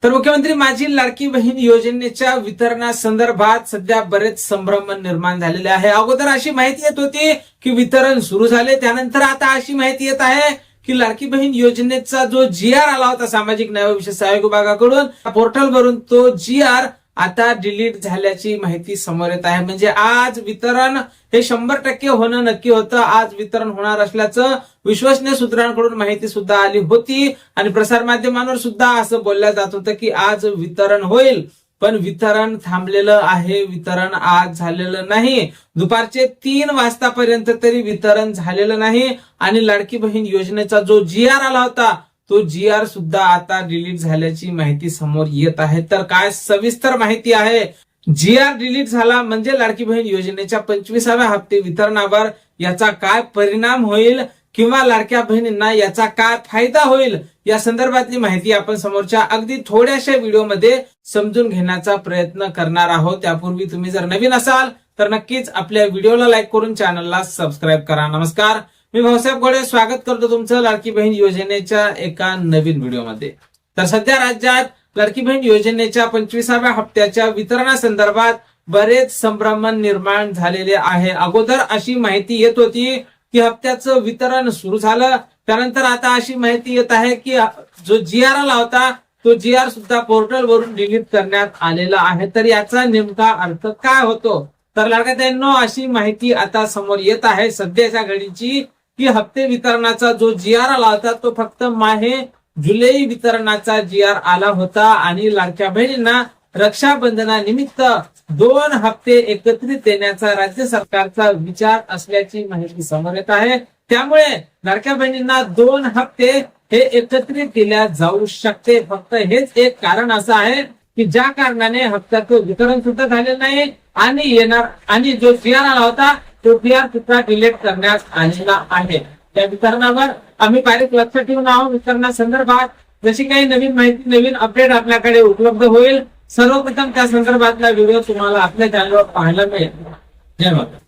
तर मुख्यमंत्री माझी लाडकी बहीण योजनेच्या वितरणासंदर्भात सध्या बरेच संभ्रम निर्माण झालेले आहे। अगोदर अशी माहिती येत होती की वितरण सुरू झाले, त्यानंतर आता अशी माहिती येत आहे की लाडकी बहीण योजनेचा जो GR आला होता सामाजिक न्याय व विशेष सहाय्यक विभागाकडून पोर्टलवरून तो GR आता डिलीट झाल्याची माहिती समोर येत आहे। म्हणजे आज वितरण हे 100% होणं नक्की होतं। आज वितरण होणार असल्याचं विश्वसनीय सूत्रांकडून माहिती सुद्धा आली होती आणि प्रसारमाध्यमांवर सुद्धा असं बोललं जात होतं की आज वितरण होईल, पण वितरण थांबलेलं आहे, वितरण आज झालेलं नाही। दुपारचे 3 वाजतापर्यंत तरी वितरण झालेलं नाही आणि लाडकी बहीण योजनेचा जो GR आला होता तो GR सुद्धा आता डिलीट झाल्याची माहिती समोर येत आहे। तर काय सविस्तर माहिती आहे? GR डिलीट झाला म्हणजे लाडकी बहीण योजनेच्या 25व्या हप्ते वितरणावर याचा काय परिणाम होईल किंवा लाडक्या बहिणींना याचा काय फायदा होईल या संदर्भातली माहिती आपण समोरच्या अगदी थोड्याशा व्हिडिओमध्ये समजून घेण्याचा प्रयत्न करणार आहोत। त्यापूर्वी तुम्ही जर नवीन असाल तर नक्कीच आपल्या व्हिडिओला लाईक करून चॅनलला सबस्क्राईब करा। नमस्कार, मी भाऊसाहेब घोडे स्वागत करतो तुमचं लाडकी बहीण योजनेच्या एका नवीन व्हिडिओमध्ये। तर सध्या राज्यात लाडकी बहीण योजनेच्या 25व्या हप्त्याच्या वितरणासंदर्भात बरेच संभ्रम निर्माण झालेले आहे। अगोदर अशी माहिती येत होती की हप्त्याचं वितरण सुरू झालं, त्यानंतर आता अशी माहिती येत आहे की जो GR आला होता तो GR सुद्धा पोर्टलवरून डिलीट करण्यात आलेला आहे। तर याचा नेमका अर्थ काय होतो? तर लाडक्यांनो अशी माहिती आता समोर येत आहे सध्याच्या घडीची की हप्ते वितरणाचा जो GR आला होता तो फक्त माहे जुलै वितरणाचा GR आला होता आणि लाडक्या बहिणींना रक्षाबंधनानिमित्त 2 हप्ते एकत्रित देण्याचा राज्य सरकारचा विचार असल्याची माहिती समोर येत आहे। त्यामुळे लाडक्या बहिणींना 2 हप्ते हे एकत्रित दिल्या जाऊ शकते। फक्त हेच एक कारण असं आहे की ज्या कारणाने हप्त्याचं वितरण सुद्धा झालेलं नाही आणि जो GR आला होता तो GR सुद्धा डिलीट करण्यात आलेला आहे। त्या वितरणावर आम्ही बारीक लक्ष ठेवून आहोत। वितरणासंदर्भात जशी काही नवीन माहिती, नवीन अपडेट आपल्याकडे उपलब्ध होईल, सर्वप्रथम त्या संदर्भातला व्हिडिओ तुम्हाला आपल्या चॅनलवर पाहायला मिळेल। जय माता।